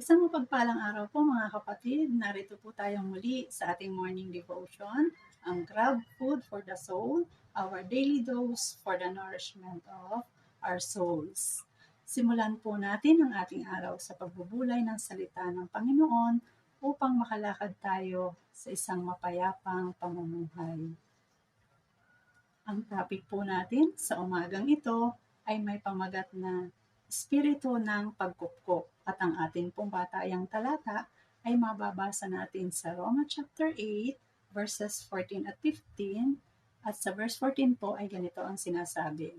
Isang mapagpalang araw po mga kapatid. Narito po tayong muli sa ating morning devotion, ang Grab Food for the Soul, our daily dose for the nourishment of our souls. Simulan po natin ang ating araw sa pagbubulay ng salita ng Panginoon upang makalakad tayo sa isang mapayapang pamumuhay. Ang topic po natin sa umagang ito ay may pamagat na Espiritu ng Pagkupkup at ang ating pong batayang talata ay mababasa natin sa Roma chapter 8 verses 14 at 15 at sa verse 14 po ay ganito ang sinasabi.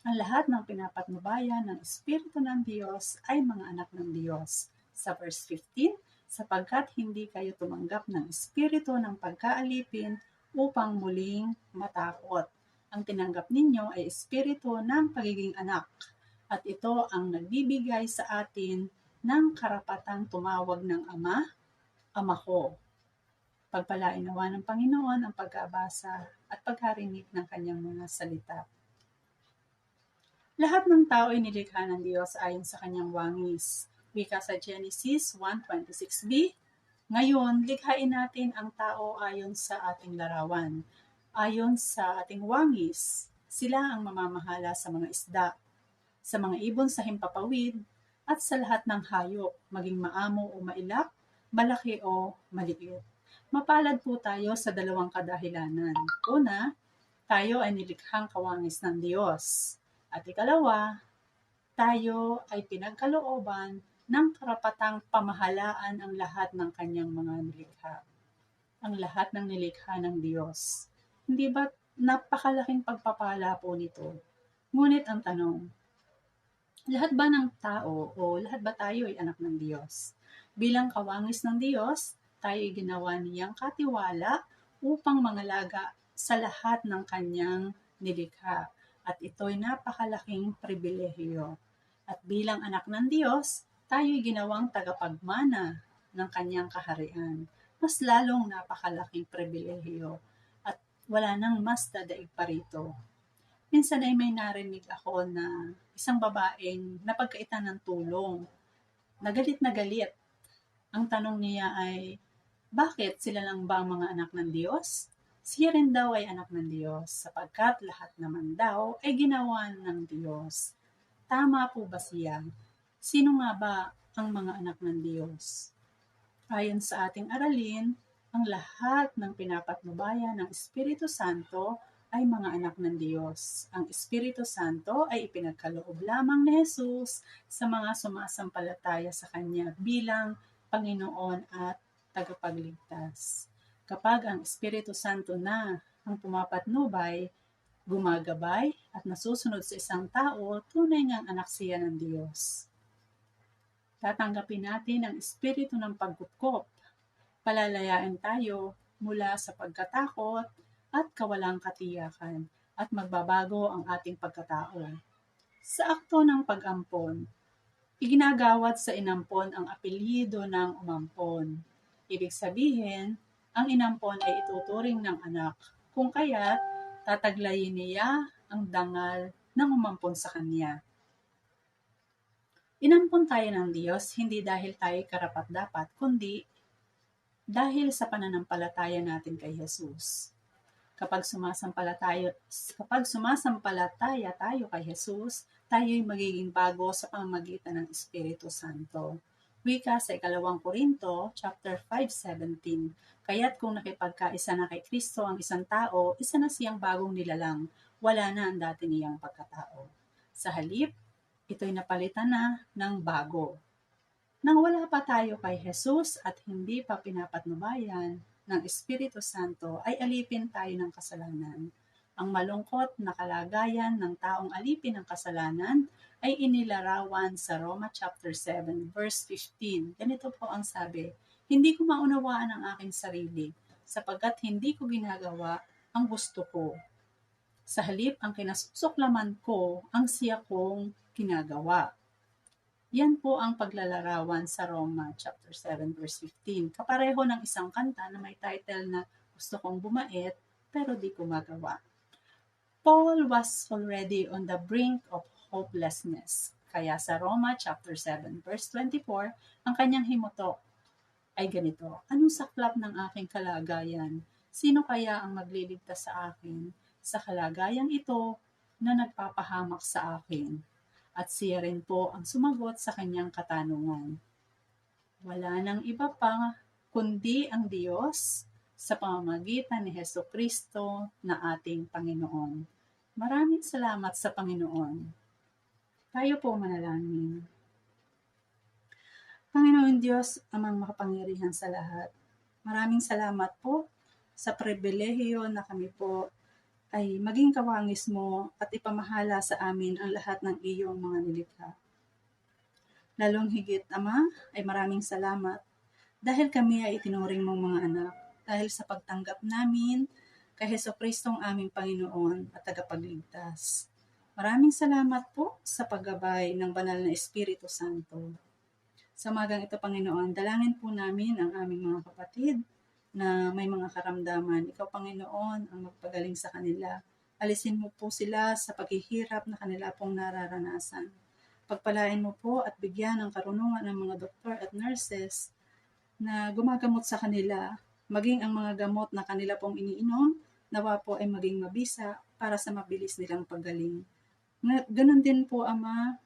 Ang lahat ng pinapatnubayan ng Espiritu ng Diyos ay mga anak ng Diyos. Sa verse 15, sapagkat hindi kayo tumanggap ng Espiritu ng pagkaalipin upang muling matakot. Ang tinanggap ninyo ay Espiritu ng pagiging anak. At ito ang nagbibigay sa atin ng karapatang tumawag ng Ama, Ama ko. Pagpalain nawa ng Panginoon ang pagkabasa at pagkarinig ng kanyang mga salita. Lahat ng tao ay nilikha ng Diyos ayon sa kanyang wangis. Wika sa Genesis 1:26b, ngayon, likhain natin ang tao ayon sa ating larawan. Ayon sa ating wangis, sila ang mamamahala sa mga isda, sa mga ibon sa himpapawid, at sa lahat ng hayop, maging maamo o mailap, malaki o maliit. Mapalad po tayo sa dalawang kadahilanan. Una, tayo ay nilikhang kawangis ng Diyos. At ikalawa, tayo ay pinagkalooban ng karapatang pamahalaan ang lahat ng kanyang mga nilikha. Ang lahat ng nilikha ng Diyos. Hindi ba napakalaking pagpapala po nito? Ngunit ang tanong, lahat ba ng tao o lahat ba tayo ay anak ng Diyos? Bilang kawangis ng Diyos, tayo ay ginawa niyang katiwala upang mangalaga sa lahat ng kanyang nilikha. At ito'y napakalaking pribilehiyo. At bilang anak ng Diyos, tayo ay ginawang tagapagmana ng kanyang kaharian. Mas lalong napakalaking pribilehiyo. At wala nang mas dadaig pa rito. Minsan ay may narinig ako na isang babaeng napagkaitan ng tulong. Nagalit na galit. Ang tanong niya ay, bakit sila lang ba ang mga anak ng Diyos? Siya rin daw ay anak ng Diyos, sapagkat lahat naman daw ay ginawa ng Diyos. Tama po ba siya? Sino nga ba ang mga anak ng Diyos? Ayon sa ating aralin, ang lahat ng pinapatnubayan ng Espiritu Santo ay mga anak ng Diyos. Ang Espiritu Santo ay ipinagkaloob lamang ni Jesus sa mga sumasampalataya sa Kanya bilang Panginoon at tagapagligtas. Kapag ang Espiritu Santo na ang pumapatnubay, gumagabay at nasusunod sa isang tao, tunay ngang anak siya ng Diyos. Tatanggapin natin ang espiritu ng pagkutkop. Palalayain tayo mula sa pagkatakot at kawalang katiyakan at magbabago ang ating pagkatao. Sa akto ng pag-ampon, iginagawad sa inampon ang apelyido ng umampon. Ibig sabihin, ang inampon ay ituturing ng anak, kung kaya't tataglayin niya ang dangal ng umampon sa kanya. Inampon tayo ng Diyos hindi dahil tayo karapat-dapat, kundi dahil sa pananampalataya natin kay Jesus. Kapag sumasampalataya tayo kay Jesus, tayo'y magiging bago sa pamamagitan ng Espiritu Santo. Wika sa 2 Korinto, chapter 5:17. Kaya't kung nakipagkaisa na kay Kristo ang isang tao, isa na siyang bagong nilalang, wala na ang dati niyang pagkatao. Sa halip, ito'y napalitan na ng bago. Nang wala pa tayo kay Jesus at hindi pa pinapatnubayan ng Espiritu Santo, ay alipin tayo ng kasalanan. Ang malungkot na kalagayan ng taong alipin ng kasalanan ay inilarawan sa Roma chapter 7 verse 15. Ganito po ang sabi, hindi ko maunawaan ang aking sarili, sapagkat hindi ko ginagawa ang gusto ko. Sa halip, ang kinasusuklaman ko ang siya kong ginagawa. Yan po ang paglalarawan sa Roma chapter 7 verse 15. Kapareho ng isang kanta na may title na Gusto kong bumait pero di ko magawa. Paul was already on the brink of hopelessness. Kaya sa Roma chapter 7 verse 24, ang kanyang himutok ay ganito, anong saklap ng aking kalagayan? Sino kaya ang magliligtas sa akin sa kalagayang ito na nagpapahamak sa akin? At siya rin po ang sumagot sa kanyang katanungan. Wala nang iba pa kundi ang Diyos sa pamamagitan ni Hesukristo na ating Panginoon. Maraming salamat sa Panginoon. Tayo po manalangin. Panginoon Diyos, amang makapangyarihan sa lahat. Maraming salamat po sa pribilehiyo na kami po ay maging kawangis mo at ipamahala sa amin ang lahat ng iyong mga nilikha. Lalong higit, Ama, ay maraming salamat dahil kami ay itinuring mong mga anak, dahil sa pagtanggap namin kay Jesucristo ang aming Panginoon at tagapagligtas. Maraming salamat po sa paggabay ng banal na Espiritu Santo. Sa magang ito, Panginoon, dalangin po namin ang aming mga kapatid na may mga karamdaman. Ikaw, Panginoon, ang magpagaling sa kanila. Alisin mo po sila sa paghihirap na kanila pong nararanasan. Pagpalain mo po at bigyan ng karunungan ng mga doktor at nurses na gumagamot sa kanila, maging ang mga gamot na kanila pong iniinom, nawa po ay maging mabisa para sa mabilis nilang paggaling. Ganon din po, Ama,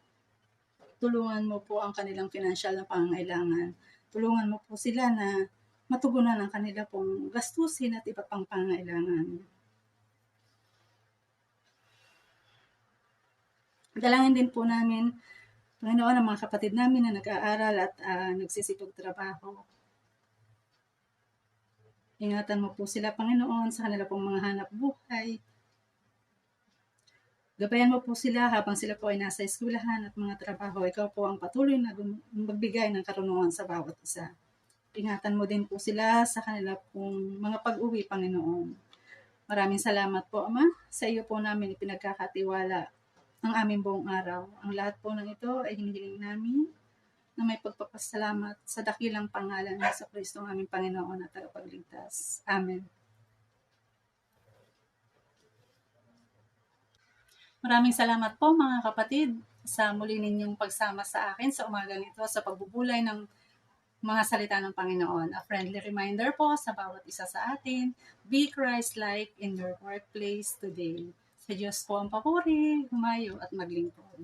tulungan mo po ang kanilang financial na pangangailangan. Tulungan mo po sila na matugunan ang kanila pong gastusin at iba pang pangangailangan. Dalangin din po namin, Panginoon, ang mga kapatid namin na nag-aaral at nagsisipag trabaho. Ingatan mo po sila, Panginoon, sa kanila pong mga hanap buhay. Gabayan mo po sila habang sila po ay nasa eskwelahan at mga trabaho. Ikaw po ang patuloy na magbigay ng karunungan sa bawat isa. Ingatan mo din po sila sa kanila pong mga pag-uwi, Panginoon. Maraming salamat po, Ama. Sa iyo po namin ipinagkakatiwala ang aming buong araw. Ang lahat po ng ito ay hinihiling namin na may pagpapasalamat sa dakilang pangalan ng Kristo ang aming Panginoon at tagapagligtas. Amen. Maraming salamat po mga kapatid sa muli ninyong pagsama sa akin sa umagang ito sa pagbubulay ng mga salita ng Panginoon. A friendly reminder po sa bawat isa sa atin, be Christ-like in your workplace today. Sa Diyos po ang papuri, humayo at maglingkod.